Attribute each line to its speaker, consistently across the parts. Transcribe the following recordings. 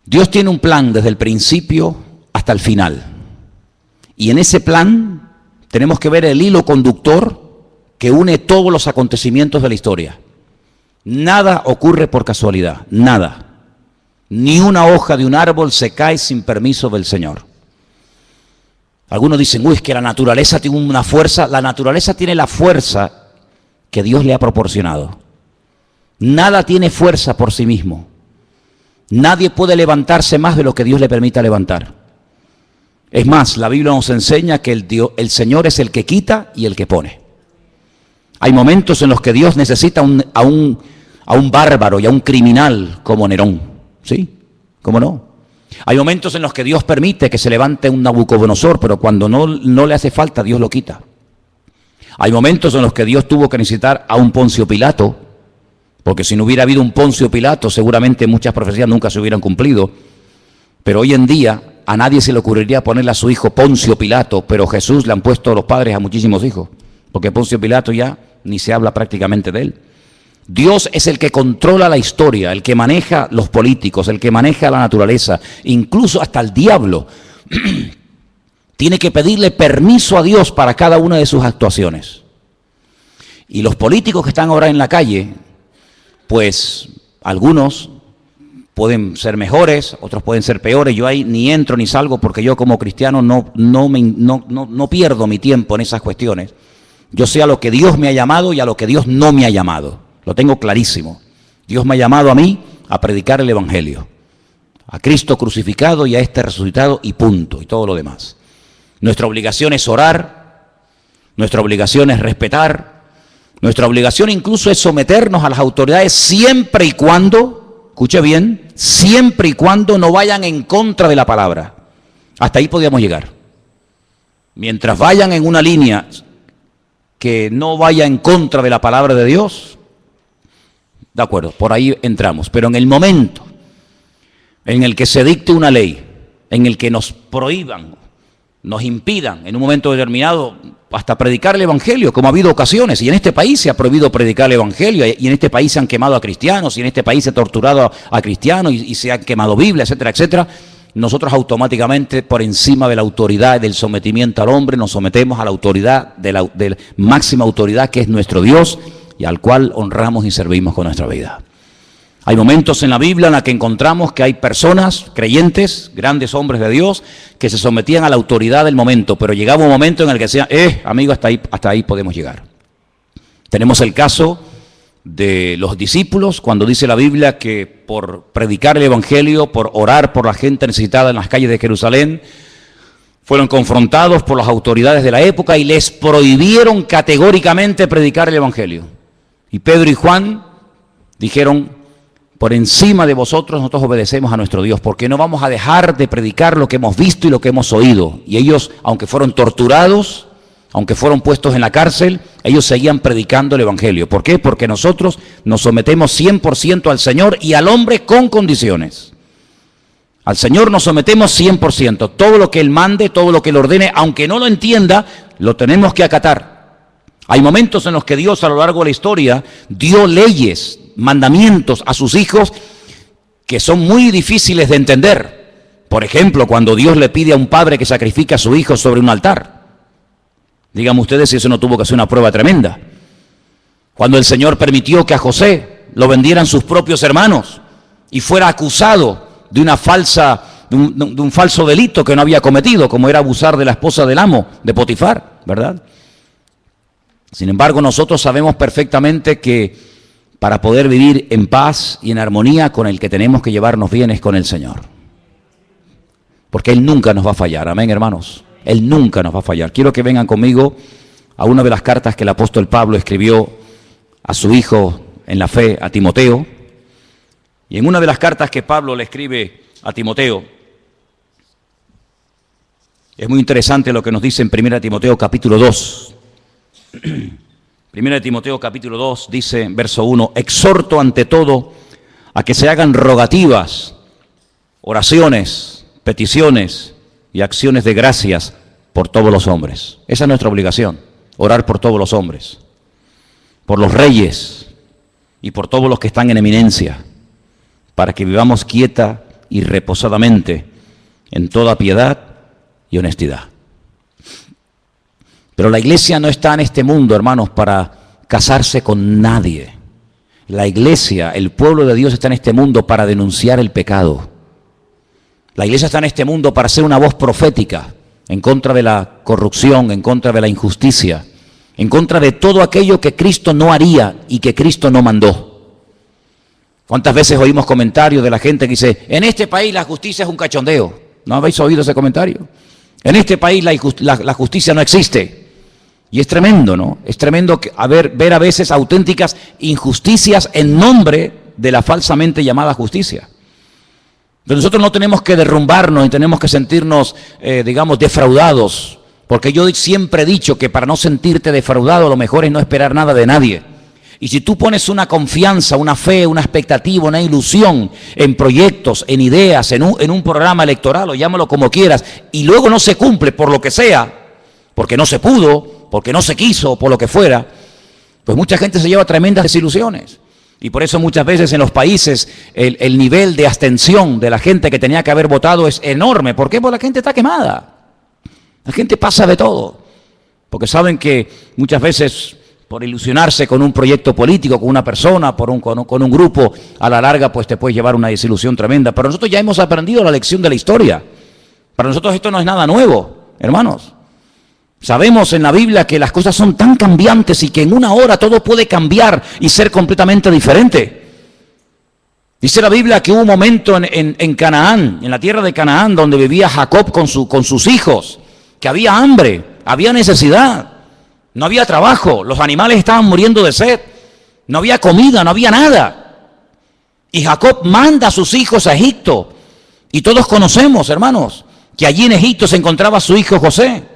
Speaker 1: Dios tiene un plan desde el principio hasta el final. Y en ese plan tenemos que ver el hilo conductor que une todos los acontecimientos de la historia. Nada ocurre por casualidad, nada. Ni una hoja de un árbol se cae sin permiso del Señor. Algunos dicen, uy, es que la naturaleza tiene una fuerza. La naturaleza tiene la fuerza que Dios le ha proporcionado. Nada tiene fuerza por sí mismo. Nadie puede levantarse más de lo que Dios le permita levantar. Es más, la Biblia nos enseña que el Señor es el que quita y el que pone. Hay momentos en los que Dios necesita a un bárbaro y a un criminal como Nerón. ¿Sí? ¿Cómo no? Hay momentos en los que Dios permite que se levante un Nabucodonosor, pero cuando no le hace falta, Dios lo quita. Hay momentos en los que Dios tuvo que necesitar a un Poncio Pilato, porque si no hubiera habido un Poncio Pilato, seguramente muchas profecías nunca se hubieran cumplido. Pero hoy en día a nadie se le ocurriría ponerle a su hijo Poncio Pilato, pero Jesús le han puesto los padres a muchísimos hijos, porque Poncio Pilato ya ni se habla prácticamente de él. Dios es el que controla la historia, el que maneja los políticos, el que maneja la naturaleza, incluso hasta el diablo. Tiene que pedirle permiso a Dios para cada una de sus actuaciones. Y los políticos que están ahora en la calle, pues algunos pueden ser mejores, otros pueden ser peores. Yo ahí ni entro ni salgo porque yo como cristiano no pierdo mi tiempo en esas cuestiones. Yo sé a lo que Dios me ha llamado y a lo que Dios no me ha llamado. Lo tengo clarísimo. Dios me ha llamado a mí a predicar el Evangelio. A Cristo crucificado y a este resucitado y punto. Y todo lo demás. Nuestra obligación es orar. Nuestra obligación es respetar. Nuestra obligación incluso es someternos a las autoridades siempre y cuando, escuche bien, siempre y cuando no vayan en contra de la palabra. Hasta ahí podíamos llegar. Mientras vayan en una línea que no vaya en contra de la palabra de Dios, de acuerdo, por ahí entramos. Pero en el momento en el que se dicte una ley, en el que nos prohíban, nos impidan en un momento determinado hasta predicar el Evangelio, como ha habido ocasiones, y en este país se ha prohibido predicar el Evangelio, y en este país se han quemado a cristianos, y en este país se ha torturado a cristianos, y se han quemado Biblias, etcétera, etcétera. Nosotros automáticamente, por encima de la autoridad, del sometimiento al hombre, nos sometemos a la autoridad, de la máxima autoridad que es nuestro Dios, y al cual honramos y servimos con nuestra vida. Hay momentos en la Biblia en la que encontramos que hay personas, creyentes, grandes hombres de Dios, que se sometían a la autoridad del momento, pero llegaba un momento en el que decían, amigo, hasta ahí podemos llegar. Tenemos el caso de los discípulos, cuando dice la Biblia que por predicar el Evangelio, por orar por la gente necesitada en las calles de Jerusalén, fueron confrontados por las autoridades de la época y les prohibieron categóricamente predicar el Evangelio. Y Pedro y Juan dijeron, por encima de vosotros nosotros obedecemos a nuestro Dios, porque no vamos a dejar de predicar lo que hemos visto y lo que hemos oído. Y ellos, aunque fueron torturados, aunque fueron puestos en la cárcel, ellos seguían predicando el Evangelio. ¿Por qué? Porque nosotros nos sometemos 100% al Señor y al hombre con condiciones. Al Señor nos sometemos 100%. Todo lo que Él mande, todo lo que Él ordene, aunque no lo entienda, lo tenemos que acatar. Hay momentos en los que Dios a lo largo de la historia dio leyes, mandamientos a sus hijos que son muy difíciles de entender. Por ejemplo, cuando Dios le pide a un padre que sacrifique a su hijo sobre un altar. Díganme ustedes si eso no tuvo que ser una prueba tremenda. Cuando el Señor permitió que a José lo vendieran sus propios hermanos y fuera acusado de un falso delito que no había cometido, como era abusar de la esposa del amo, de Potifar, ¿verdad? Sin embargo, nosotros sabemos perfectamente que para poder vivir en paz y en armonía, con el que tenemos que llevarnos bien es con el Señor. Porque Él nunca nos va a fallar, amén, hermanos. Él nunca nos va a fallar. Quiero que vengan conmigo a una de las cartas que el apóstol Pablo escribió a su hijo en la fe, a Timoteo. Y en una de las cartas que Pablo le escribe a Timoteo, es muy interesante lo que nos dice en 1 Timoteo capítulo 2. 1 Timoteo capítulo 2 dice, verso 1, exhorto ante todo a que se hagan rogativas, oraciones, peticiones y acciones de gracias por todos los hombres. Esa es nuestra obligación, orar por todos los hombres, por los reyes y por todos los que están en eminencia, para que vivamos quieta y reposadamente en toda piedad y honestidad. Pero la iglesia no está en este mundo, hermanos, para casarse con nadie. La iglesia, el pueblo de Dios está en este mundo para denunciar el pecado. La iglesia está en este mundo para ser una voz profética en contra de la corrupción, en contra de la injusticia, en contra de todo aquello que Cristo no haría y que Cristo no mandó. ¿Cuántas veces oímos comentarios de la gente que dice, en este país la justicia es un cachondeo? ¿No habéis oído ese comentario? En este país la justicia no existe. Y es tremendo, ¿no? Es tremendo ver a veces auténticas injusticias en nombre de la falsamente llamada justicia. Pero nosotros no tenemos que derrumbarnos y tenemos que sentirnos, digamos, defraudados. Porque yo siempre he dicho que para no sentirte defraudado lo mejor es no esperar nada de nadie. Y si tú pones una confianza, una fe, una expectativa, una ilusión en proyectos, en ideas, en un programa electoral, o llámalo como quieras, y luego no se cumple por lo que sea, porque no se pudo, porque no se quiso, por lo que fuera, pues mucha gente se lleva tremendas desilusiones. Y por eso muchas veces en los países el nivel de abstención de la gente que tenía que haber votado es enorme. ¿Por qué? Porque la gente está quemada. La gente pasa de todo. Porque saben que muchas veces por ilusionarse con un proyecto político, con una persona, con un grupo, a la larga pues te puede llevar una desilusión tremenda. Pero nosotros ya hemos aprendido la lección de la historia. Para nosotros esto no es nada nuevo, hermanos. Sabemos en la Biblia que las cosas son tan cambiantes y que en una hora todo puede cambiar y ser completamente diferente. Dice la Biblia que hubo un momento en Canaán, en la tierra de Canaán, donde vivía Jacob con sus hijos, que había hambre, había necesidad, no había trabajo, los animales estaban muriendo de sed, no había comida, no había nada. Y Jacob manda a sus hijos a Egipto. Y todos conocemos, hermanos, que allí en Egipto se encontraba su hijo José.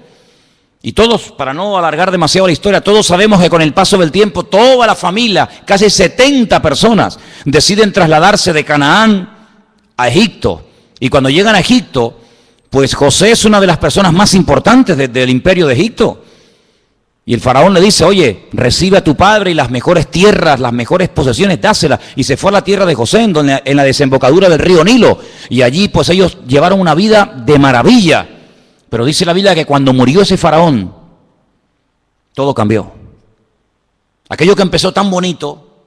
Speaker 1: Y todos, para no alargar demasiado la historia, todos sabemos que con el paso del tiempo, toda la familia, casi 70 personas, deciden trasladarse de Canaán a Egipto. Y cuando llegan a Egipto, pues José es una de las personas más importantes del imperio de Egipto. Y el faraón le dice, oye, recibe a tu padre y las mejores tierras, las mejores posesiones, dáselas. Y se fue a la tierra de José, en la desembocadura del río Nilo. Y allí pues ellos llevaron una vida de maravilla. Pero dice la Biblia que cuando murió ese faraón, todo cambió. Aquello que empezó tan bonito,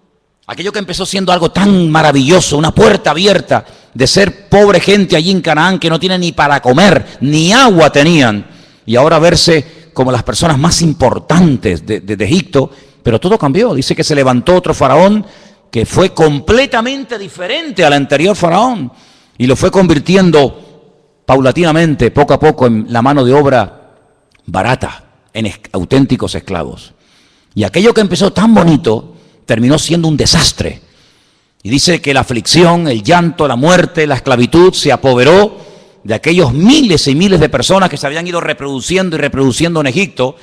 Speaker 1: aquello que empezó siendo algo tan maravilloso, una puerta abierta de ser pobre gente allí en Canaán que no tiene ni para comer, ni agua tenían, y ahora verse como las personas más importantes de Egipto, pero todo cambió. Dice que se levantó otro faraón que fue completamente diferente al anterior faraón y lo fue convirtiendo paulatinamente, poco a poco, en la mano de obra barata, en auténticos esclavos. Y aquello que empezó tan bonito terminó siendo un desastre. Y dice que la aflicción, el llanto, la muerte, la esclavitud se apoderó de aquellos miles y miles de personas que se habían ido reproduciendo y reproduciendo en Egipto.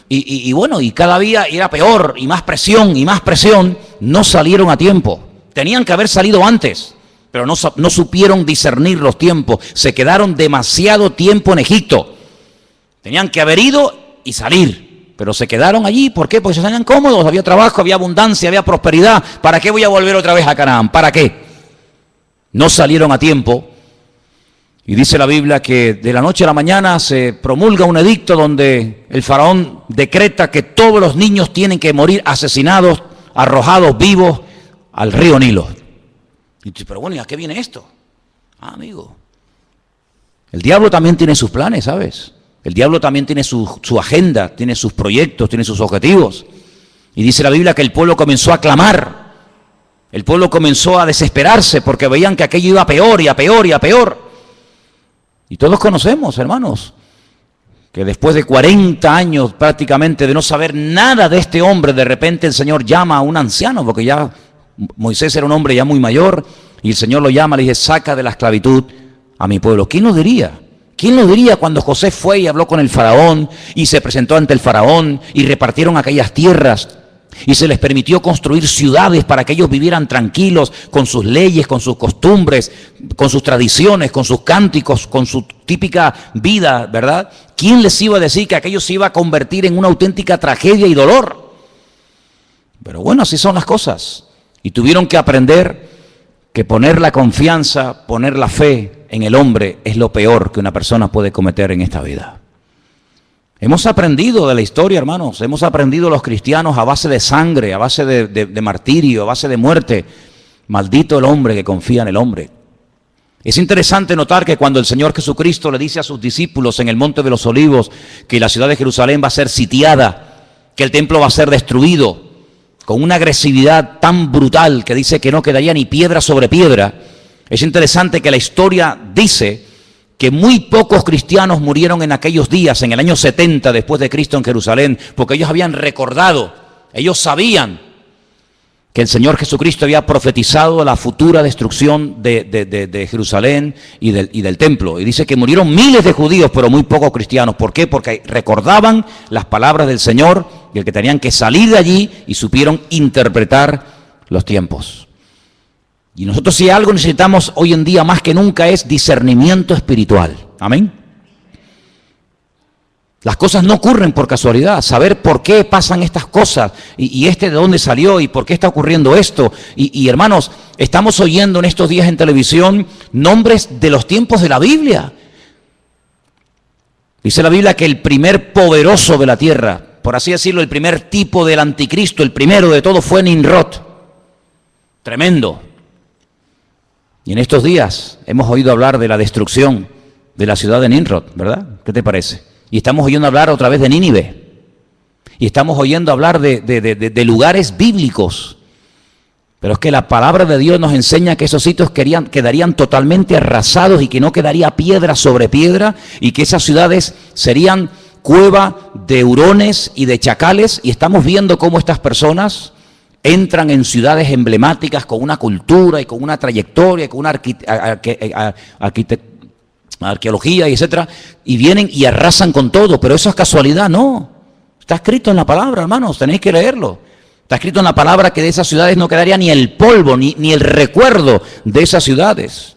Speaker 1: Y bueno, y cada día era peor, y más presión, no salieron a tiempo. Tenían que haber salido antes. Pero no supieron discernir los tiempos. Se quedaron demasiado tiempo en Egipto. Tenían que haber ido y salir. Pero se quedaron allí. ¿Por qué? Porque se sentían cómodos. Había trabajo, había abundancia, había prosperidad. ¿Para qué voy a volver otra vez a Canaán? ¿Para qué? No salieron a tiempo. Y dice la Biblia que de la noche a la mañana se promulga un edicto donde el faraón decreta que todos los niños tienen que morir asesinados, arrojados vivos al río Nilo. Y dice, pero bueno, ¿y a qué viene esto? Amigo, el diablo también tiene sus planes, ¿sabes? El diablo también tiene su agenda, tiene sus proyectos, tiene sus objetivos. Y dice la Biblia que el pueblo comenzó a clamar. El pueblo comenzó a desesperarse porque veían que aquello iba a peor y a peor y a peor. Y todos conocemos, hermanos, que después de 40 años prácticamente de no saber nada de este hombre, de repente el Señor llama a un anciano, porque ya Moisés era un hombre ya muy mayor, y el Señor lo llama, le dice, saca de la esclavitud a mi pueblo. ¿Quién lo diría? ¿Quién lo diría cuando José fue y habló con el faraón, y se presentó ante el faraón, y repartieron aquellas tierras, y se les permitió construir ciudades para que ellos vivieran tranquilos, con sus leyes, con sus costumbres, con sus tradiciones, con sus cánticos, con su típica vida, ¿verdad? ¿Quién les iba a decir que aquello se iba a convertir en una auténtica tragedia y dolor? Pero bueno, así son las cosas. Y tuvieron que aprender que poner la confianza, poner la fe en el hombre es lo peor que una persona puede cometer en esta vida. Hemos aprendido de la historia, hermanos, hemos aprendido los cristianos a base de sangre, a base de martirio, a base de muerte. Maldito el hombre que confía en el hombre. Es interesante notar que cuando el Señor Jesucristo le dice a sus discípulos en el Monte de los Olivos que la ciudad de Jerusalén va a ser sitiada, que el templo va a ser destruido, con una agresividad tan brutal que dice que no quedaría ni piedra sobre piedra, es interesante que la historia dice que muy pocos cristianos murieron en aquellos días, en el año 70 después de Cristo en Jerusalén, porque ellos habían recordado, ellos sabían que el Señor Jesucristo había profetizado la futura destrucción de Jerusalén y del templo. Y dice que murieron miles de judíos, pero muy pocos cristianos. ¿Por qué? Porque recordaban las palabras del Señor y el que tenían que salir de allí y supieron interpretar los tiempos. Y nosotros si algo necesitamos hoy en día más que nunca es discernimiento espiritual. Amén. Las cosas no ocurren por casualidad, saber por qué pasan estas cosas y de dónde salió y por qué está ocurriendo esto. Y hermanos, estamos oyendo en estos días en televisión nombres de los tiempos de la Biblia. Dice la Biblia que el primer poderoso de la tierra, por así decirlo, el primer tipo del anticristo, el primero de todo fue Nimrod. Tremendo. Y en estos días hemos oído hablar de la destrucción de la ciudad de Nimrod, ¿verdad? ¿Qué te parece? Y estamos oyendo hablar otra vez de Nínive. Y estamos oyendo hablar de lugares bíblicos. Pero es que la palabra de Dios nos enseña que esos sitios quedarían totalmente arrasados y que no quedaría piedra sobre piedra y que esas ciudades serían cueva de hurones y de chacales. Y estamos viendo cómo estas personas entran en ciudades emblemáticas con una cultura y con una trayectoria, con una arqueología y etcétera, y vienen y arrasan con todo, pero eso es casualidad, no. Está escrito en la palabra, hermanos, tenéis que leerlo. Está escrito en la palabra que de esas ciudades no quedaría ni el polvo, ni el recuerdo de esas ciudades.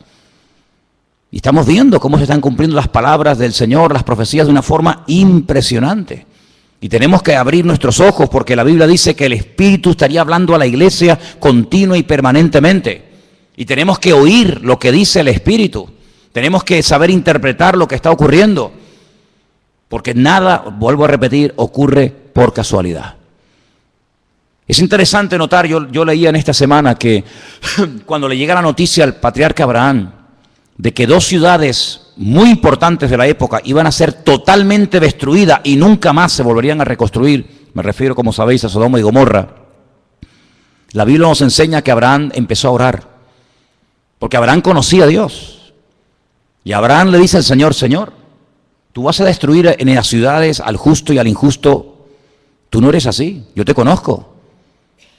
Speaker 1: Y estamos viendo cómo se están cumpliendo las palabras del Señor, las profecías de una forma impresionante. Y tenemos que abrir nuestros ojos porque la Biblia dice que el Espíritu estaría hablando a la iglesia continua y permanentemente. Y tenemos que oír lo que dice el Espíritu. Tenemos que saber interpretar lo que está ocurriendo, porque nada, vuelvo a repetir, ocurre por casualidad. Es interesante notar, yo leía en esta semana que cuando le llega la noticia al patriarca Abraham de que dos ciudades muy importantes de la época iban a ser totalmente destruidas y nunca más se volverían a reconstruir, me refiero, como sabéis, a Sodoma y Gomorra, la Biblia nos enseña que Abraham empezó a orar, porque Abraham conocía a Dios. Y Abraham le dice al Señor, Señor, tú vas a destruir en las ciudades al justo y al injusto. Tú no eres así, yo te conozco.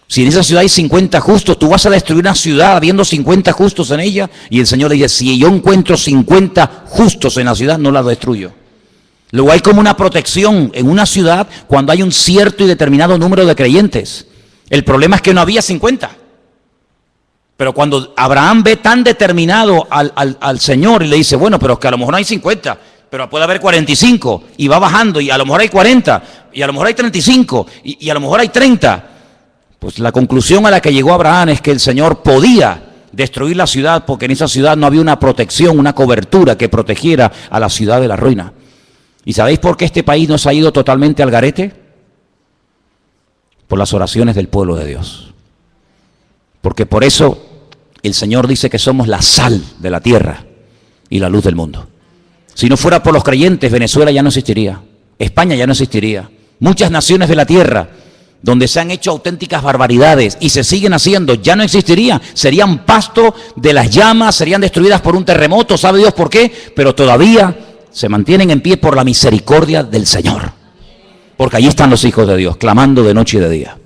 Speaker 1: Si en esa ciudad hay 50 justos, tú vas a destruir una ciudad habiendo 50 justos en ella. Y el Señor le dice, si yo encuentro 50 justos en la ciudad, no la destruyo. Luego hay como una protección en una ciudad cuando hay un cierto y determinado número de creyentes. El problema es que no había 50. Pero cuando Abraham ve tan determinado al Señor y le dice, bueno, pero es que a lo mejor no hay 50, pero puede haber 45, y va bajando, y a lo mejor hay 40, y a lo mejor hay 35, y a lo mejor hay 30. Pues la conclusión a la que llegó Abraham es que el Señor podía destruir la ciudad porque en esa ciudad no había una protección, una cobertura que protegiera a la ciudad de la ruina. ¿Y sabéis por qué este país nos ha ido totalmente al garete? Por las oraciones del pueblo de Dios. Porque por eso el Señor dice que somos la sal de la tierra y la luz del mundo. Si no fuera por los creyentes, Venezuela ya no existiría, España ya no existiría. Muchas naciones de la tierra donde se han hecho auténticas barbaridades y se siguen haciendo, ya no existirían. Serían pasto de las llamas, serían destruidas por un terremoto, ¿sabe Dios por qué? Pero todavía se mantienen en pie por la misericordia del Señor. Porque allí están los hijos de Dios, clamando de noche y de día.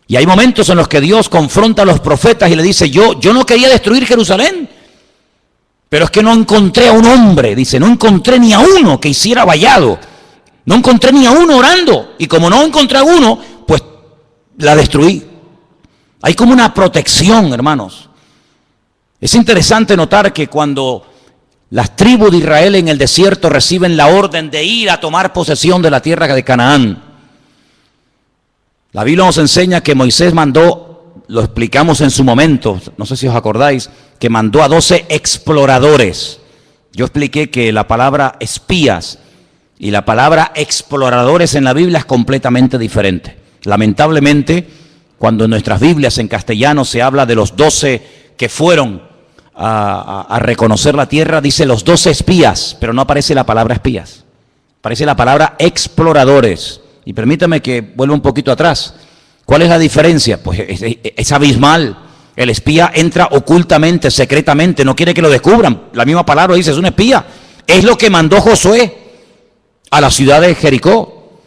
Speaker 1: Y hay momentos en los que Dios confronta a los profetas y le dice, yo no quería destruir Jerusalén, pero es que no encontré a un hombre, dice, no encontré ni a uno que hiciera vallado, no encontré ni a uno orando, y como no encontré a uno, pues la destruí. Hay como una protección, hermanos. Es interesante notar que cuando las tribus de Israel en el desierto reciben la orden de ir a tomar posesión de la tierra de Canaán, la Biblia nos enseña que Moisés mandó lo explicamos en su momento, no sé si os acordáis, que mandó a 12 exploradores. Yo expliqué que la palabra espías y la palabra exploradores en la Biblia es completamente diferente. Lamentablemente, cuando en nuestras Biblias en castellano se habla de los 12 que fueron a reconocer la tierra, dice los 12 espías, pero no aparece la palabra espías. Aparece la palabra exploradores. Y permítame que vuelva un poquito atrás. ¿Cuál es la diferencia? Pues es abismal. El espía entra ocultamente, secretamente, no quiere que lo descubran. La misma palabra dice, es un espía. Es lo que mandó Josué a la ciudad de Jericó.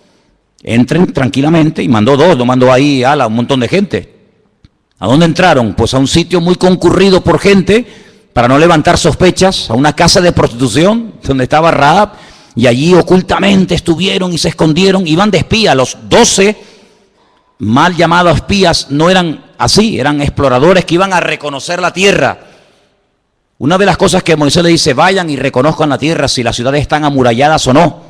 Speaker 1: Entren tranquilamente, y mandó 2, lo mandó ahí a un montón de gente. ¿A dónde entraron? Pues a un sitio muy concurrido por gente, para no levantar sospechas, a una casa de prostitución, donde estaba Rahab, y allí ocultamente estuvieron y se escondieron, iban de espía. Los 12 mal llamados espías no eran así, eran exploradores que iban a reconocer la tierra. Una de las cosas que Moisés le dice, vayan y reconozcan la tierra si las ciudades están amuralladas o no.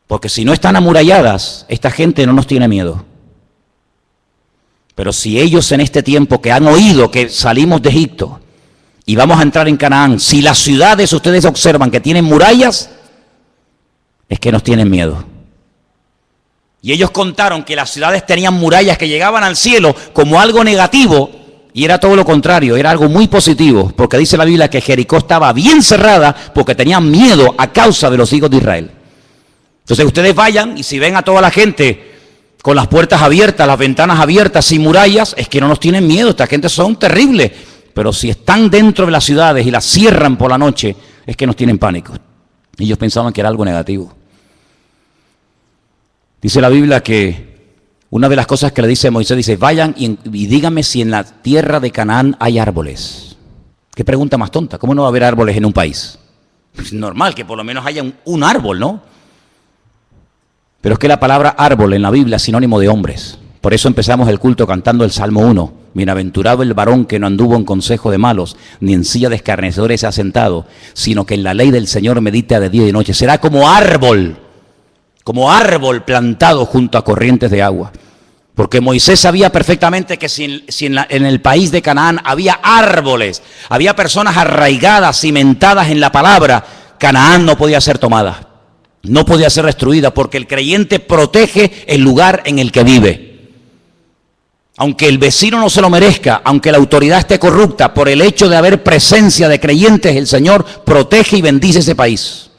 Speaker 1: Porque si no están amuralladas, esta gente no nos tiene miedo. Pero si ellos en este tiempo que han oído que salimos de Egipto y vamos a entrar en Canaán, si las ciudades ustedes observan que tienen murallas, es que nos tienen miedo. Y ellos contaron que las ciudades tenían murallas que llegaban al cielo como algo negativo, y era todo lo contrario, era algo muy positivo, porque dice la Biblia que Jericó estaba bien cerrada porque tenían miedo a causa de los hijos de Israel. Entonces ustedes vayan, y si ven a toda la gente con las puertas abiertas, las ventanas abiertas, sin murallas, es que no nos tienen miedo, esta gente son terribles. Pero si están dentro de las ciudades y las cierran por la noche, es que nos tienen pánico. Ellos pensaban que era algo negativo. Dice la Biblia que una de las cosas que le dice Moisés, dice, vayan y díganme si en la tierra de Canaán hay árboles. Qué pregunta más tonta, ¿cómo no va a haber árboles en un país? Es normal que por lo menos haya un árbol, ¿no? Pero es que la palabra árbol en la Biblia es sinónimo de hombres. Por eso empezamos el culto cantando el Salmo 1. Bienaventurado el varón que no anduvo en consejo de malos, ni en silla de escarnecedores se ha sentado, sino que en la ley del Señor medita de día y de noche. Será como árbol plantado junto a corrientes de agua. Porque Moisés sabía perfectamente que si en el país de Canaán había árboles, había personas arraigadas, cimentadas en la palabra, Canaán no podía ser tomada. No podía ser destruida, porque el creyente protege el lugar en el que vive. Aunque el vecino no se lo merezca, aunque la autoridad esté corrupta, por el hecho de haber presencia de creyentes, el Señor protege y bendice ese país.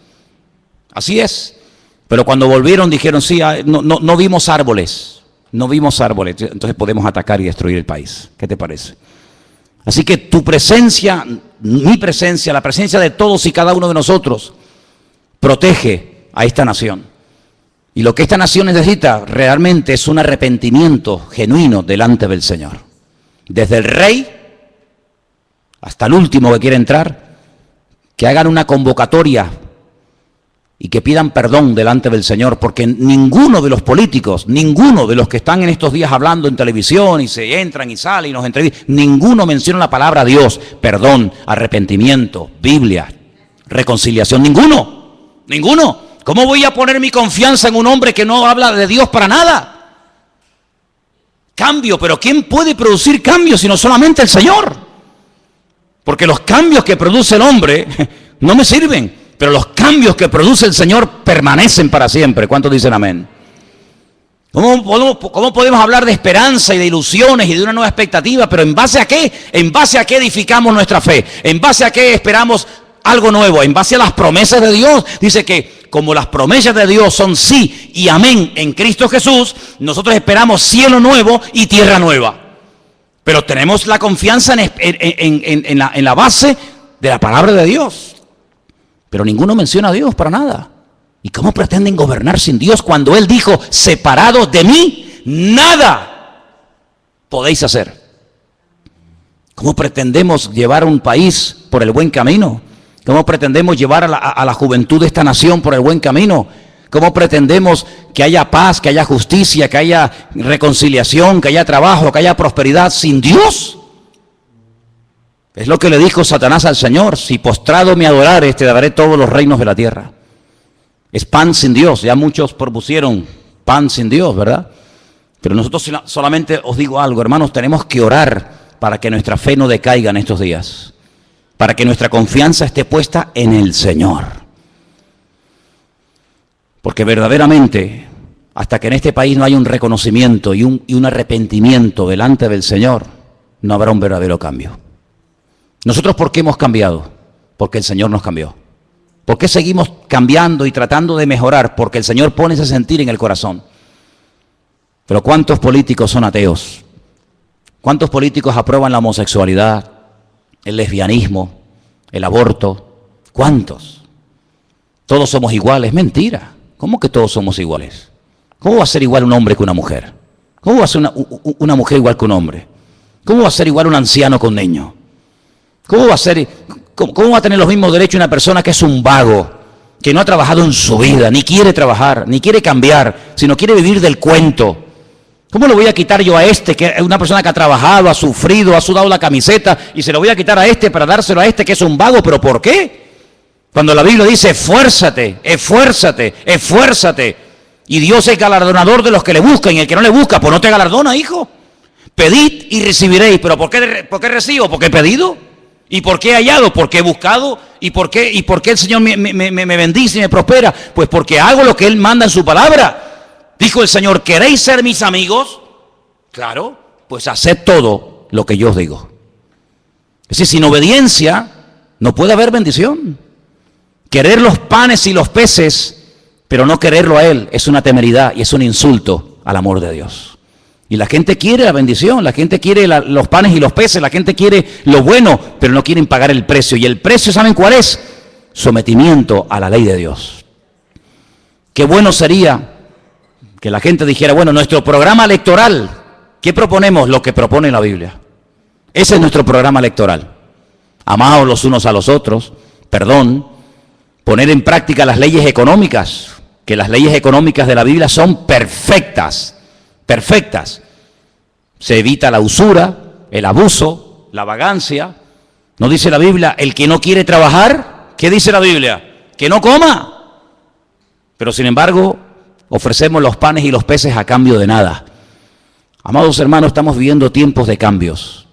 Speaker 1: Así es. Pero cuando volvieron dijeron, sí, no vimos árboles, entonces podemos atacar y destruir el país. ¿Qué te parece? Así que tu presencia, mi presencia, la presencia de todos y cada uno de nosotros, protege a esta nación. Y lo que esta nación necesita realmente es un arrepentimiento genuino delante del Señor. Desde el rey hasta el último que quiere entrar, que hagan una convocatoria y que pidan perdón delante del Señor, porque ninguno de los políticos, ninguno de los que están en estos días hablando en televisión y se entran y salen y nos entrevistan, ninguno menciona la palabra Dios, perdón, arrepentimiento, Biblia, reconciliación, ninguno. ¿Cómo voy a poner mi confianza en un hombre que no habla de Dios para nada? Cambio, pero ¿quién puede producir cambios sino solamente el Señor? Porque los cambios que produce el hombre no me sirven, pero los cambios que produce el Señor permanecen para siempre. ¿Cuántos dicen amén? ¿Cómo podemos hablar de esperanza y de ilusiones y de una nueva expectativa? Pero ¿en base a qué? ¿En base a qué edificamos nuestra fe? ¿En base a qué esperamos algo nuevo? En base a las promesas de Dios. Dice que como las promesas de Dios son sí y amén en Cristo Jesús, nosotros esperamos cielo nuevo y tierra nueva. Pero tenemos la confianza en la base de la palabra de Dios. Pero ninguno menciona a Dios para nada. ¿Y cómo pretenden gobernar sin Dios cuando Él dijo, separados de mí, nada podéis hacer? ¿Cómo pretendemos llevar un país por el buen camino? ¿Cómo pretendemos llevar a la juventud de esta nación por el buen camino? ¿Cómo pretendemos que haya paz, que haya justicia, que haya reconciliación, que haya trabajo, que haya prosperidad sin Dios? Es lo que le dijo Satanás al Señor: si postrado me adorares, te daré todos los reinos de la tierra. Es pan sin Dios. Ya muchos propusieron pan sin Dios, ¿verdad? Pero nosotros solamente os digo algo, hermanos, tenemos que orar para que nuestra fe no decaiga en estos días, para que nuestra confianza esté puesta en el Señor. Porque verdaderamente, hasta que en este país no haya un reconocimiento y un arrepentimiento delante del Señor, no habrá un verdadero cambio. ¿Nosotros por qué hemos cambiado? Porque el Señor nos cambió. ¿Por qué seguimos cambiando y tratando de mejorar? Porque el Señor pone ese sentir en el corazón. Pero ¿cuántos políticos son ateos? ¿Cuántos políticos aprueban la homosexualidad, el lesbianismo, el aborto? ¿Cuántos? Todos somos iguales. Mentira. ¿Cómo que todos somos iguales? ¿Cómo va a ser igual un hombre que una mujer? ¿Cómo va a ser una mujer igual que un hombre? ¿Cómo va a ser igual un anciano que un niño? ¿Cómo va a tener los mismos derechos una persona que es un vago, que no ha trabajado en su vida, ni quiere trabajar, ni quiere cambiar, sino quiere vivir del cuento? ¿Cómo lo voy a quitar yo a este, que es una persona que ha trabajado, ha sufrido, ha sudado la camiseta, y se lo voy a quitar a este para dárselo a este que es un vago? ¿Pero por qué? Cuando la Biblia dice, esfuérzate, esfuérzate, esfuérzate, y Dios es galardonador de los que le buscan, y el que no le busca, pues no te galardona, hijo. Pedid y recibiréis. ¿Pero por qué recibo? Porque he pedido. ¿Y por qué he hallado? Porque he buscado. ¿Y por qué el Señor me bendice y me prospera? Pues porque hago lo que Él manda en su palabra. Dijo el Señor, ¿queréis ser mis amigos? Claro, pues haced todo lo que yo os digo. Es decir, sin obediencia no puede haber bendición. Querer los panes y los peces, pero no quererlo a Él, es una temeridad y es un insulto al amor de Dios. Y la gente quiere la bendición, la gente quiere los panes y los peces, la gente quiere lo bueno, pero no quieren pagar el precio. Y el precio, ¿saben cuál es? Sometimiento a la ley de Dios. Qué bueno sería que la gente dijera, bueno, nuestro programa electoral, ¿qué proponemos? Lo que propone la Biblia. Ese es nuestro programa electoral. Amaos los unos a los otros, perdón, poner en práctica las leyes económicas, que las leyes económicas de la Biblia son perfectas, perfectas. Se evita la usura, el abuso, la vagancia. ¿No dice la Biblia, el que no quiere trabajar? ¿Qué dice la Biblia? Que no coma. Pero sin embargo, ofrecemos los panes y los peces a cambio de nada. Amados hermanos, estamos viviendo tiempos de cambios,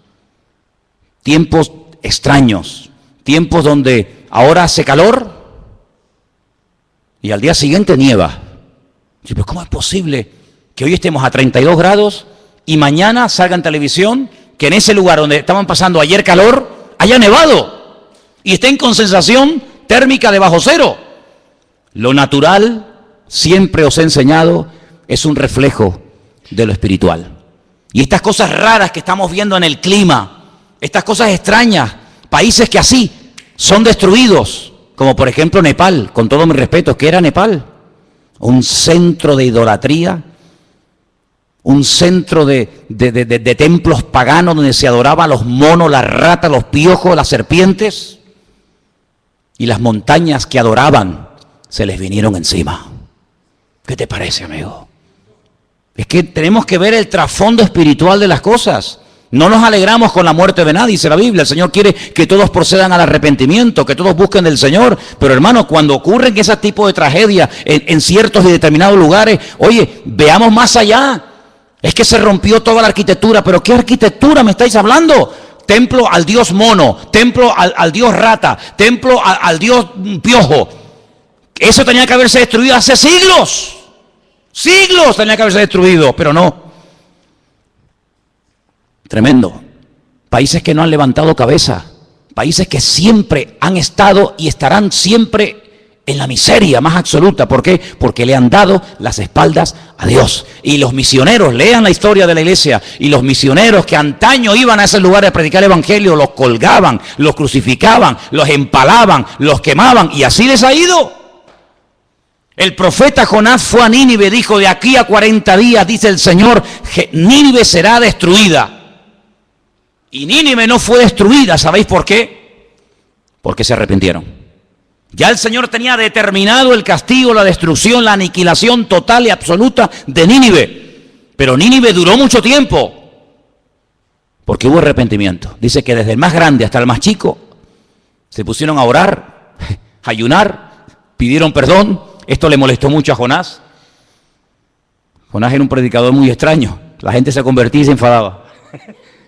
Speaker 1: tiempos extraños, tiempos donde ahora hace calor y al día siguiente nieva. Pero ¿cómo es posible que hoy estemos a 32 grados y mañana salga en televisión que en ese lugar donde estaban pasando ayer calor haya nevado y estén con sensación térmica de bajo cero? Lo natural, siempre os he enseñado, es un reflejo de lo espiritual. Y estas cosas raras que estamos viendo en el clima, estas cosas extrañas, países que así son destruidos, como por ejemplo Nepal, con todo mi respeto, ¿qué era Nepal? Un centro de idolatría, un centro de templos paganos donde se adoraba a los monos, las ratas, los piojos, las serpientes, y las montañas que adoraban se les vinieron encima. ¿Qué te parece, amigo? Es que tenemos que ver el trasfondo espiritual de las cosas. No nos alegramos con la muerte de nadie, dice la Biblia. El Señor quiere que todos procedan al arrepentimiento, que todos busquen del Señor. Pero hermano, cuando ocurren ese tipo de tragedias en ciertos y determinados lugares, oye, veamos más allá. Es que se rompió toda la arquitectura. ¿Pero qué arquitectura me estáis hablando? Templo al dios mono, templo al dios rata, templo al dios piojo. Eso tenía que haberse destruido hace siglos. Siglos tenía que haberse destruido, pero no. Tremendo. Países que no han levantado cabeza, países que siempre han estado y estarán siempre en la miseria más absoluta. ¿Por qué? Porque le han dado las espaldas a Dios. Y los misioneros, lean la historia de la iglesia, y los misioneros que antaño iban a ese lugar a predicar el evangelio, los colgaban, los crucificaban, los empalaban, los quemaban, y así les ha ido. El profeta Jonás fue a Nínive, dijo, de aquí a 40 días, dice el Señor, Nínive será destruida. Y Nínive no fue destruida, ¿sabéis por qué? Porque se arrepintieron. Ya el Señor tenía determinado el castigo, la destrucción, la aniquilación total y absoluta de Nínive. Pero Nínive duró mucho tiempo, porque hubo arrepentimiento. Dice que desde el más grande hasta el más chico se pusieron a orar, a ayunar, pidieron perdón. Esto le molestó mucho a Jonás. Jonás era un predicador muy extraño. La gente se convertía y se enfadaba.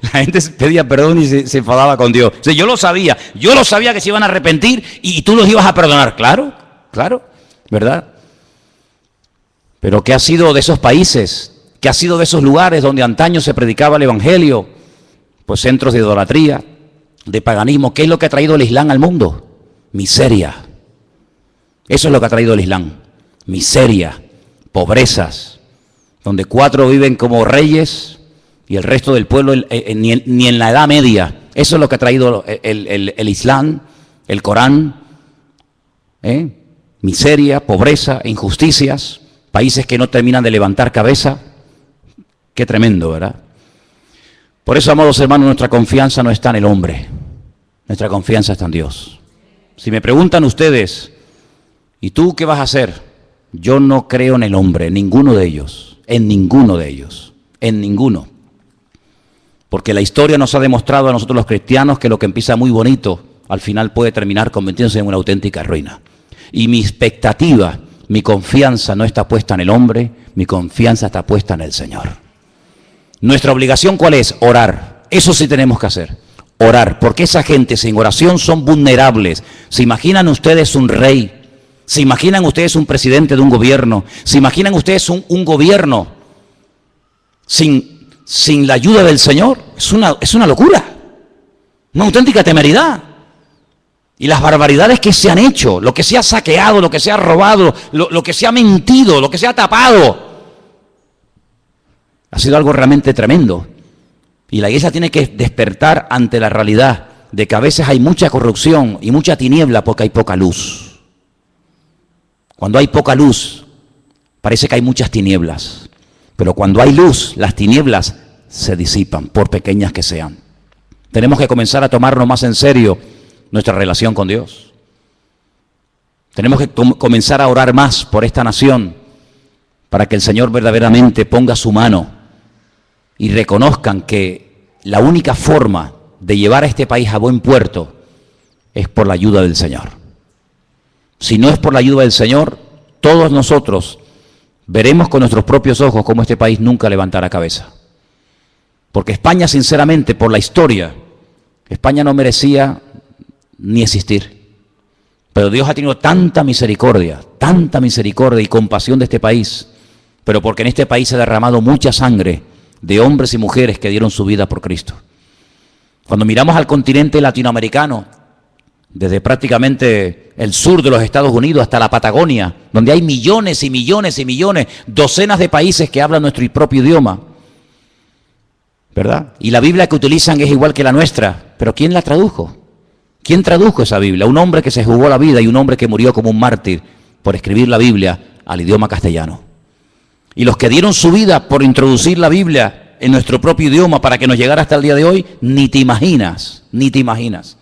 Speaker 1: La gente pedía perdón y se enfadaba con Dios. O sea, yo lo sabía que se iban a arrepentir y tú los ibas a perdonar. Claro, claro, ¿verdad? Pero ¿qué ha sido de esos países? ¿Qué ha sido de esos lugares donde antaño se predicaba el evangelio? Pues centros de idolatría, de paganismo. ¿Qué es lo que ha traído el Islam al mundo? Miseria. Eso es lo que ha traído el Islam. Miseria, pobrezas, donde 4 viven como reyes y el resto del pueblo ni en la Edad Media. Eso es lo que ha traído el Islam, el Corán. Miseria, pobreza, injusticias, países que no terminan de levantar cabeza. Qué tremendo, ¿verdad? Por eso, amados hermanos, nuestra confianza no está en el hombre, nuestra confianza está en Dios. Si me preguntan ustedes, ¿y tú qué vas a hacer? Yo no creo en el hombre, en ninguno de ellos, en ninguno de ellos, en ninguno. Porque la historia nos ha demostrado a nosotros los cristianos que lo que empieza muy bonito, al final puede terminar convirtiéndose en una auténtica ruina. Y mi expectativa, mi confianza no está puesta en el hombre, mi confianza está puesta en el Señor. Nuestra obligación, ¿cuál es? Orar. Eso sí tenemos que hacer. Orar, porque esa gente sin oración son vulnerables. ¿Se imaginan ustedes un rey? ¿Se imaginan ustedes un presidente de un gobierno? ¿Se imaginan ustedes un gobierno sin la ayuda del Señor? Es una locura, una auténtica temeridad. Y las barbaridades que se han hecho, lo que se ha saqueado, lo que se ha robado, lo que se ha mentido, lo que se ha tapado, ha sido algo realmente tremendo. Y la iglesia tiene que despertar ante la realidad de que a veces hay mucha corrupción y mucha tiniebla porque hay poca luz. Cuando hay poca luz, parece que hay muchas tinieblas. Pero cuando hay luz, las tinieblas se disipan, por pequeñas que sean. Tenemos que comenzar a tomarnos más en serio nuestra relación con Dios. Tenemos que comenzar a orar más por esta nación para que el Señor verdaderamente ponga su mano y reconozcan que la única forma de llevar a este país a buen puerto es por la ayuda del Señor. Si no es por la ayuda del Señor, todos nosotros veremos con nuestros propios ojos cómo este país nunca levantará cabeza. Porque España, sinceramente, por la historia, España no merecía ni existir. Pero Dios ha tenido tanta misericordia y compasión de este país, pero porque en este país se ha derramado mucha sangre de hombres y mujeres que dieron su vida por Cristo. Cuando miramos al continente latinoamericano, desde prácticamente el sur de los Estados Unidos hasta la Patagonia, donde hay millones y millones y millones, docenas de países que hablan nuestro propio idioma, ¿verdad? Y la Biblia que utilizan es igual que la nuestra, pero ¿quién la tradujo? ¿Quién tradujo esa Biblia? Un hombre que se jugó la vida y un hombre que murió como un mártir por escribir la Biblia al idioma castellano. Y los que dieron su vida por introducir la Biblia en nuestro propio idioma para que nos llegara hasta el día de hoy, ni te imaginas, ni te imaginas.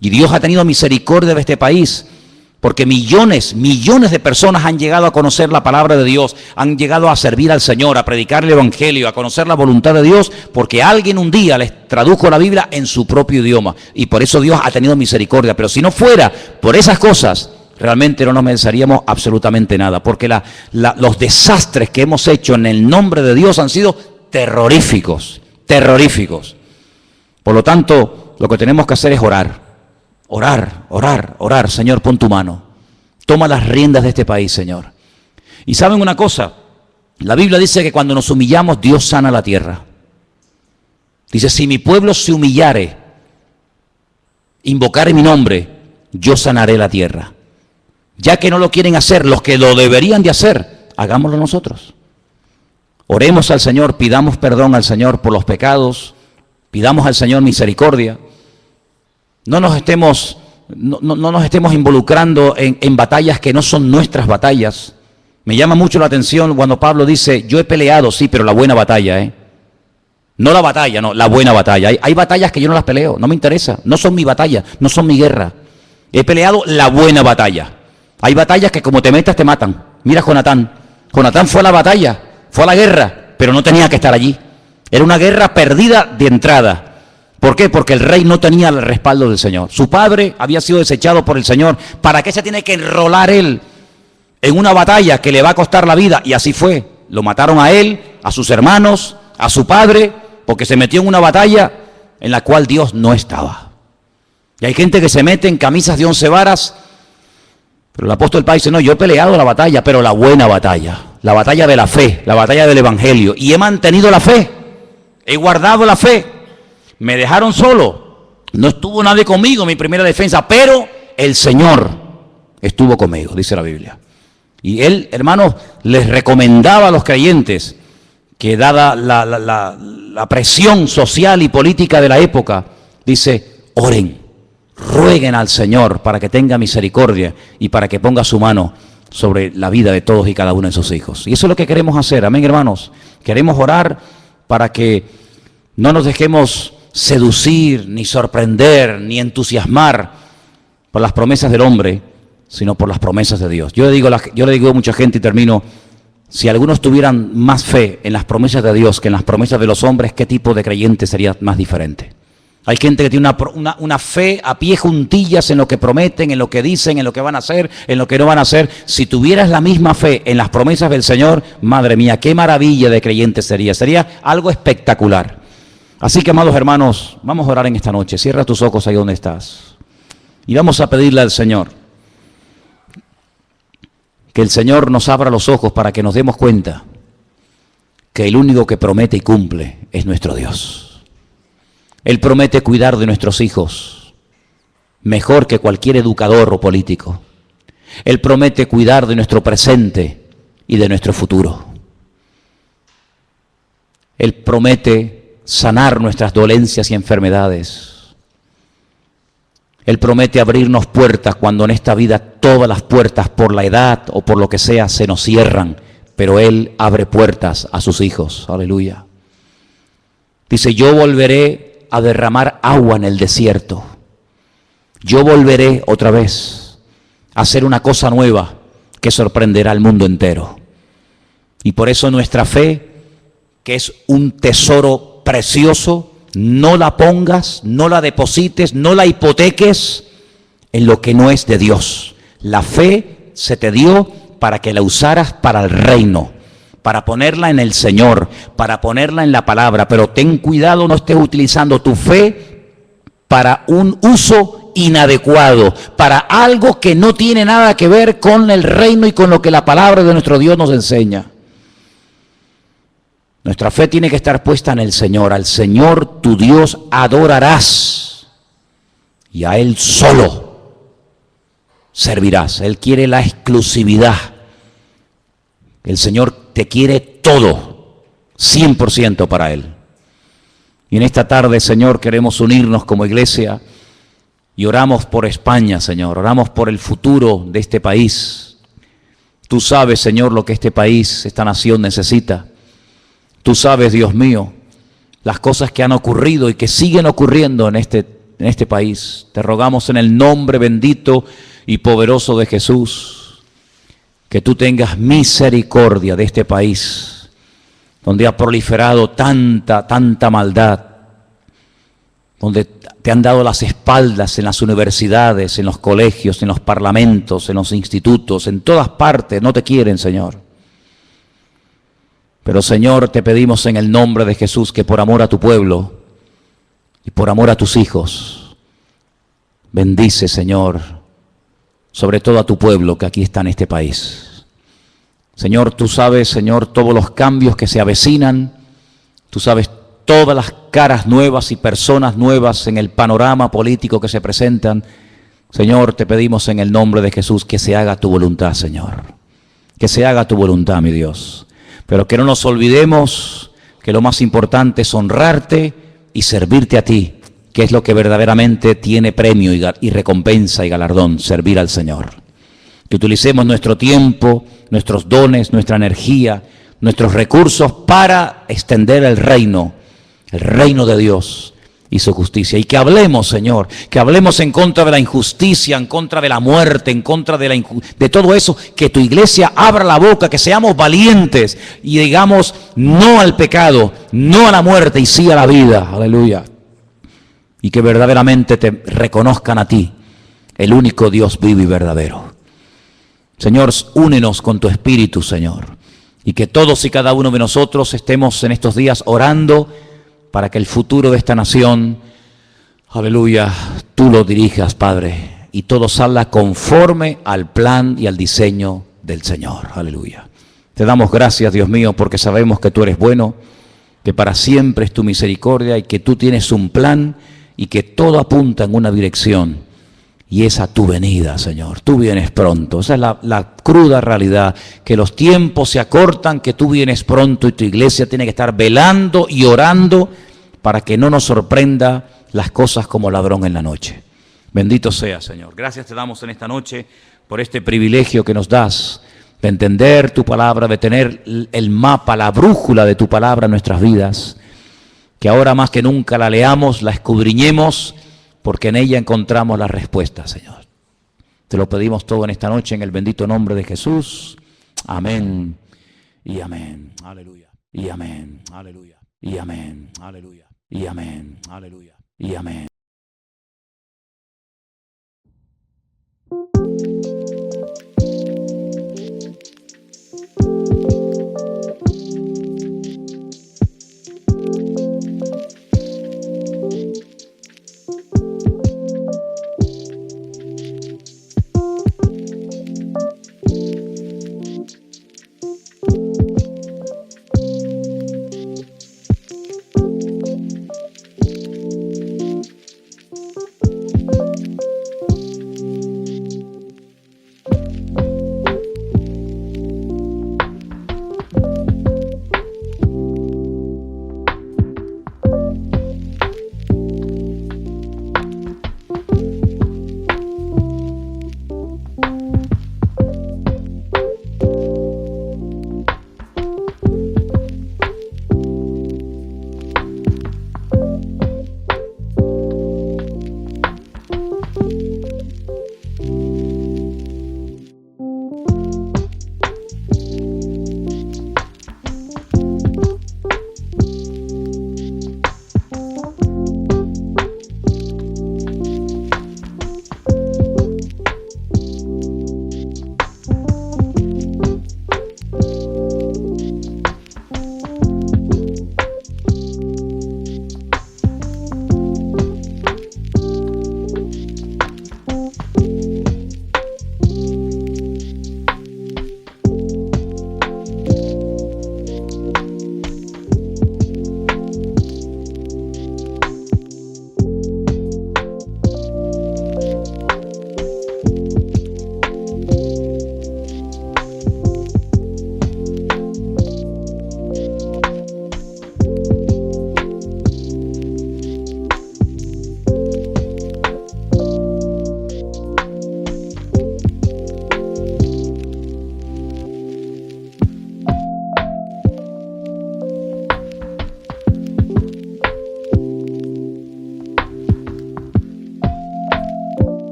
Speaker 1: Y Dios ha tenido misericordia de este país, porque millones de personas han llegado a conocer la palabra de Dios, han llegado a servir al Señor, a predicar el Evangelio, a conocer la voluntad de Dios, porque alguien un día les tradujo la Biblia en su propio idioma. Y por eso Dios ha tenido misericordia. Pero si no fuera por esas cosas, realmente no nos mereceríamos absolutamente nada, porque los desastres que hemos hecho en el nombre de Dios han sido terroríficos, terroríficos. Por lo tanto, lo que tenemos que hacer es orar. Orar. Señor, pon tu mano. Toma las riendas de este país, Señor. Y ¿saben una cosa? La Biblia dice que cuando nos humillamos, Dios sana la tierra. Dice, si mi pueblo se humillare, invocare mi nombre, yo sanaré la tierra. Ya que no lo quieren hacer los que lo deberían de hacer, hagámoslo nosotros. Oremos al Señor, pidamos perdón al Señor por los pecados, pidamos al Señor misericordia. No nos estemos involucrando en batallas que no son nuestras batallas. Me llama mucho la atención cuando Pablo dice, yo he peleado, sí, pero la buena batalla, No la batalla, no, la buena batalla. Hay batallas que yo no las peleo, no me interesa, no son mi batalla, no son mi guerra. He peleado la buena batalla. Hay batallas que como te metas te matan. Mira Jonatán. Jonatán fue a la batalla, fue a la guerra, pero no tenía que estar allí. Era una guerra perdida de entrada. ¿Por qué? Porque el rey no tenía el respaldo del Señor. Su padre había sido desechado por el Señor. ¿Para qué se tiene que enrolar él en una batalla que le va a costar la vida? Y así fue. Lo mataron a él, a sus hermanos, a su padre, porque se metió en una batalla en la cual Dios no estaba. Y hay gente que se mete en camisas de 11 varas, pero el apóstol Pablo dice, no, yo he peleado la batalla, pero la buena batalla, la batalla de la fe, la batalla del evangelio, y he mantenido la fe, he guardado la fe. Me dejaron solo, no estuvo nadie conmigo en mi primera defensa, pero el Señor estuvo conmigo, dice la Biblia. Y él, hermanos, les recomendaba a los creyentes que dada la presión social y política de la época, dice, oren, rueguen al Señor para que tenga misericordia y para que ponga su mano sobre la vida de todos y cada uno de sus hijos. Y eso es lo que queremos hacer, amén, hermanos. Queremos orar para que no nos dejemos seducir, ni sorprender, ni entusiasmar por las promesas del hombre, sino por las promesas de Dios. Yo le digo a mucha gente y termino, si algunos tuvieran más fe en las promesas de Dios que en las promesas de los hombres, ¿qué tipo de creyente sería más diferente? Hay gente que tiene una fe a pie juntillas en lo que prometen, en lo que dicen, en lo que van a hacer, en lo que no van a hacer. Si tuvieras la misma fe en las promesas del Señor, madre mía, qué maravilla de creyente sería. Sería algo espectacular. Así que, amados hermanos, vamos a orar en esta noche. Cierra tus ojos ahí donde estás. Y vamos a pedirle al Señor que el Señor nos abra los ojos para que nos demos cuenta que el único que promete y cumple es nuestro Dios. Él promete cuidar de nuestros hijos mejor que cualquier educador o político. Él promete cuidar de nuestro presente y de nuestro futuro. Él promete sanar nuestras dolencias y enfermedades. Él promete abrirnos puertas cuando en esta vida todas las puertas por la edad o por lo que sea se nos cierran, pero Él abre puertas a sus hijos. Aleluya. Dice, yo volveré a derramar agua en el desierto. Yo volveré otra vez a hacer una cosa nueva que sorprenderá al mundo entero. Y por eso nuestra fe, que es un tesoro precioso, no la pongas, no la deposites, no la hipoteques en lo que no es de Dios. La fe se te dio para que la usaras para el reino, para ponerla en el Señor, para ponerla en la palabra, pero ten cuidado, no estés utilizando tu fe para un uso inadecuado, para algo que no tiene nada que ver con el reino y con lo que la palabra de nuestro Dios nos enseña. Nuestra fe tiene que estar puesta en el Señor. Al Señor tu Dios adorarás y a Él solo servirás. Él quiere la exclusividad. El Señor te quiere todo, 100% para Él. Y en esta tarde, Señor, queremos unirnos como iglesia y oramos por España, Señor. Oramos por el futuro de este país. Tú sabes, Señor, lo que este país, esta nación necesita. Tú sabes, Dios mío, las cosas que han ocurrido y que siguen ocurriendo en este país. Te rogamos en el nombre bendito y poderoso de Jesús, que tú tengas misericordia de este país, donde ha proliferado tanta maldad, donde te han dado las espaldas en las universidades, en los colegios, en los parlamentos, en los institutos, en todas partes, no te quieren, Señor. Pero, Señor, te pedimos en el nombre de Jesús que por amor a tu pueblo y por amor a tus hijos, bendice, Señor, sobre todo a tu pueblo que aquí está en este país. Señor, tú sabes, Señor, todos los cambios que se avecinan, tú sabes todas las caras nuevas y personas nuevas en el panorama político que se presentan. Señor, te pedimos en el nombre de Jesús que se haga tu voluntad, Señor. Que se haga tu voluntad, mi Dios. Pero que no nos olvidemos que lo más importante es honrarte y servirte a ti, que es lo que verdaderamente tiene premio y recompensa y galardón, servir al Señor. Que utilicemos nuestro tiempo, nuestros dones, nuestra energía, nuestros recursos para extender el reino de Dios y su justicia. Y que hablemos, Señor, que hablemos en contra de la injusticia, en contra de la muerte, en contra de todo eso, que tu iglesia abra la boca, que seamos valientes y digamos no al pecado, no a la muerte y sí a la vida. Aleluya. Y que verdaderamente te reconozcan a ti, el único Dios vivo y verdadero. Señor, únenos con tu Espíritu, Señor. y que todos y cada uno de nosotros estemos en estos días orando para que el futuro de esta nación, aleluya, tú lo dirijas, Padre, y todo salga conforme al plan y al diseño del Señor. Aleluya. Te damos gracias, Dios mío, porque sabemos que tú eres bueno, que para siempre es tu misericordia y que tú tienes un plan y que todo apunta en una dirección, y es a tu venida, Señor. Tú vienes pronto. Esa es la cruda realidad, que los tiempos se acortan, que tú vienes pronto y tu iglesia tiene que estar velando y orando para que no nos sorprenda las cosas como ladrón en la noche. Bendito sea, Señor. Gracias te damos en esta noche por este privilegio que nos das de entender tu palabra, de tener el mapa, la brújula de tu palabra en nuestras vidas, que ahora más que nunca la leamos, la escudriñemos, porque en ella encontramos la respuesta, Señor. Te lo pedimos todo en esta noche en el bendito nombre de Jesús. Amén y amén. Aleluya. Y amén. Aleluya. Y amén. Aleluya. Y amén. Aleluya. Y amén.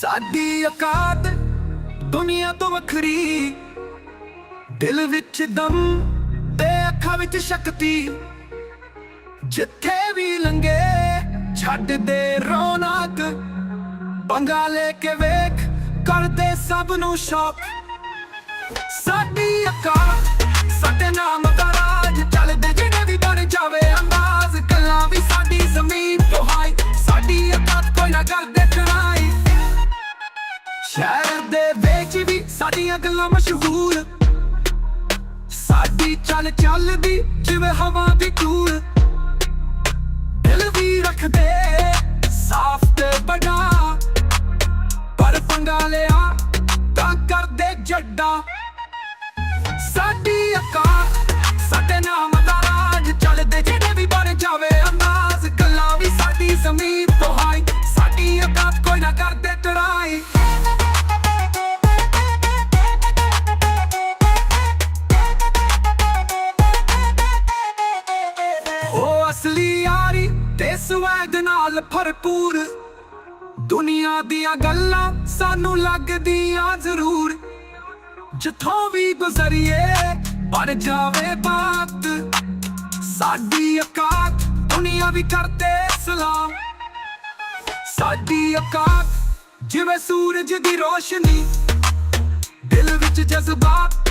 Speaker 2: ਸਾਡੀ ਔਕਾਤ ਦੁਨੀਆ ਤੋਂ ਵੱਖਰੀ, ਦਿਲ ਵਿੱਚ ਦਮ ਤੇ ਅੱਖਾਂ ਵਿੱਚ ਸ਼ਕਤੀ। ਜਿੱਥੇ ਵੀ ਲੰਘੇ ਛੱਡ ਦੇ ਰੌਣਕ, ਪੰਗਾ ਲੈ ਕੇ ਵੇਖ ਕਰਦੇ ਸਭ ਨੂੰ ਸ਼ੌਕ। ਸਾਡੀ ਔਕਾਤ ਸਾਡੇ ਨਾਮ ਦਾ ਰਾਜ, ਚੱਲਦੇ ਜਿਹੜੇ ਵੀ ਬਣ ਜਾਵੇ ਅੰਦਾਜ਼। ਗੱਲਾਂ ਵੀ ਸਾਡੀ ਜ਼ਮੀਨ ਤੋਂ ਹਾਈ, ਸਾਡੀ ਔਕਾਤ ਕੋਈ ਨਾ ਕਰਦੇ ਟਰਾਈ। ਸ਼ਹਿਰ ਦੇ ਵਿੱਚ ਵੀ ਸਾਡੀਆਂ ਗੱਲਾਂ ਮਸ਼ਹੂਰ, ਸਾਡੀ ਚੱਲ ਚੱਲਦੀ ਜਿਵੇਂ ਹਵਾ ਦੀ ਧੂੜ। ਦਿਲ ਵੀ ਰੱਖਦੇ ਸਾਫ਼ ਤੇ ਵੱਡਾ, ਪਰ ਪੰਗਾ ਲਿਆ ਤਾਂ ਕਰਦੇ ਜੱਡਾ। ਸਾਡੀ ਔਕਾਤ ਸਾਡੇ ਨਾਮ ਦਾ ਰਾਜ, ਚੱਲਦੇ ਜਿਹੜੇ ਵੀ ਬਣ ਜਾਵੇ ਅੰਦਾਜ਼। ਗੱਲਾਂ ਵੀ ਸਾਡੀ ਜ਼ਮੀਨ ਤੋਂ ਹਾਈ, ਸਾਡੀ ਔਕਾਤ ਕੋਈ ਨਾ ਕਰਦੇ ਟਰਾਈ। ਉਹ ਅਸਲੀ ਯਾਰੀ ਤੇ ਸਵੈਗ ਨਾਲ ਭਰਪੂਰ, ਦੁਨੀਆ ਦੀਆਂ ਗੱਲਾਂ ਸਾਨੂੰ ਲੱਗਦੀਆਂ ਜ਼ਰੂਰ। ਜਿੱਥੋਂ ਵੀ ਗੁਜ਼ਰੀਏ ਬਣ ਜਾਵੇ ਬਾਤ, ਸਾਡੀ ਔਕਾਤ ਦੁਨੀਆ ਵੀ ਕਰਦੇ ਸਲਾਮ। ਸਾਡੀ ਔਕਾਤ ਜਿਵੇਂ ਸੂਰਜ ਦੀ ਰੋਸ਼ਨੀ, ਦਿਲ ਵਿੱਚ ਜਜ਼ਬਾਤ